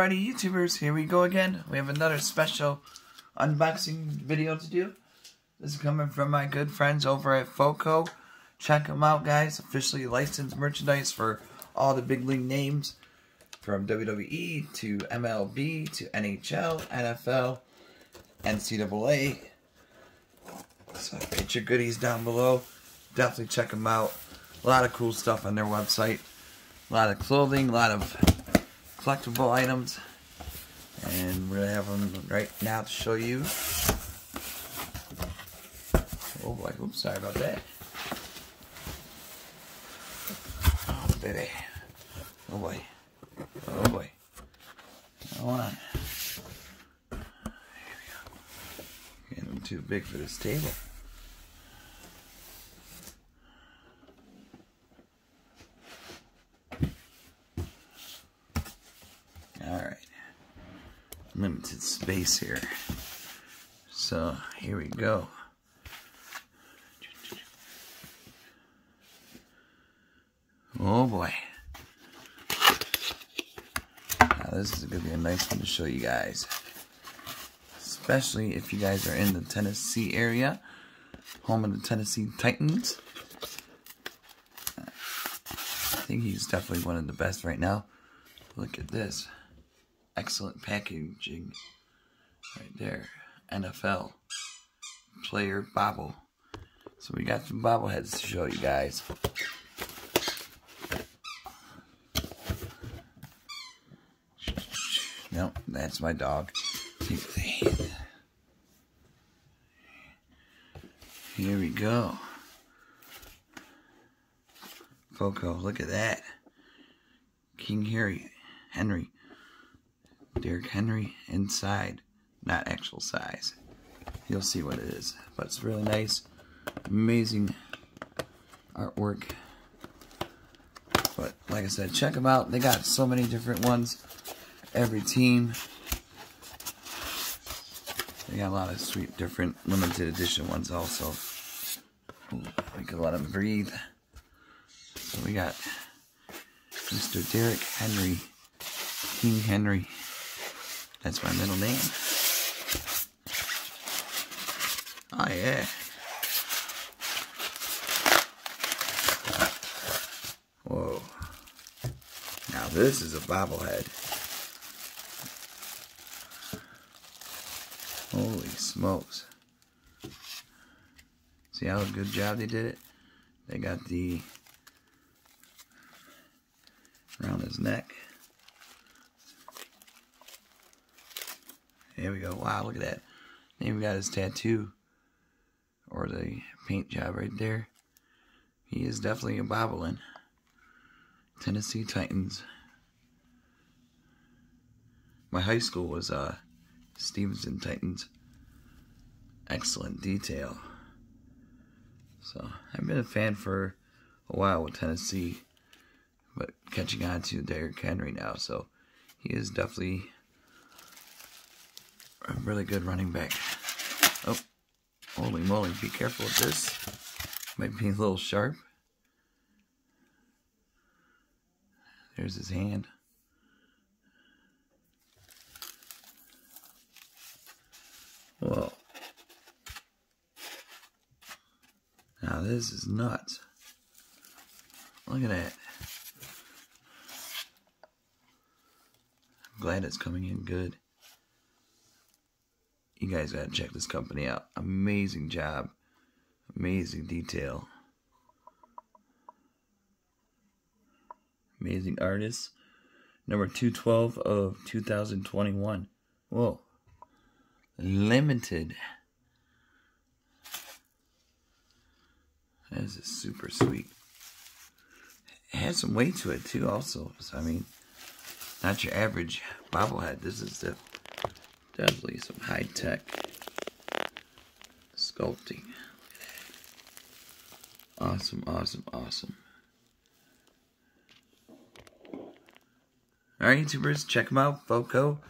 Alrighty, YouTubers, here we go again. We have another special unboxing video to do. This is coming from my good friends over at Foco. Check them out, guys. Officially licensed merchandise for all the big league names, from WWE to MLB to NHL, NFL, NCAA. So get your goodies down below. Definitely check them out. A lot of cool stuff on their website. A lot of clothing, a lot of collectible items, and we're gonna have them right now to show you. Oh boy, oops, sorry about that. Oh baby, oh boy, oh boy. Hold on. Here we go. Getting them too big for this table. Alright, limited space here, so here we go. Oh boy, now this is going to be a nice one to show you guys, especially if you guys are in the Tennessee area, home of the Tennessee Titans. I think he's definitely one of the best right now. Look at this. Excellent packaging right there. NFL player bobble. So we got some bobbleheads to show you guys. Nope, that's my dog. Here we go. Foco, look at that. King Henry. Derrick Henry inside, not actual size. You'll see what it is, but it's really nice, amazing artwork. But like I said, check them out. They got so many different ones. Every team. They got a lot of sweet, different limited edition ones also. Ooh, we can let them breathe. So we got Mr. Derrick Henry, King Henry. That's my middle name. Oh yeah. Whoa. Now this is a bobblehead. Holy smokes. See how good job they did it? They got the around his neck. There we go. Wow, look at that. They even got his tattoo. Or the paint job right there. He is definitely a bobbling. Tennessee Titans. My high school was Stevenson Titans. Excellent detail. So, I've been a fan for a while with Tennessee. But catching on to Derrick Henry now. So, he is definitely a really good running back. Oh, holy moly, be careful with this. Might be a little sharp. There's his hand. Whoa. Now this is nuts. Look at that. I'm glad it's coming in good. You guys gotta check this company out. Amazing job. Amazing detail. Amazing artists. Number 212 of 2021. Whoa. Limited. This is super sweet. It has some weight to it too also. So, I mean, not your average bobblehead. This is definitely some high-tech sculpting. Awesome, awesome, awesome. Alright, YouTubers, check them out. Foco.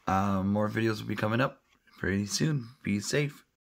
More videos will be coming up pretty soon. Be safe.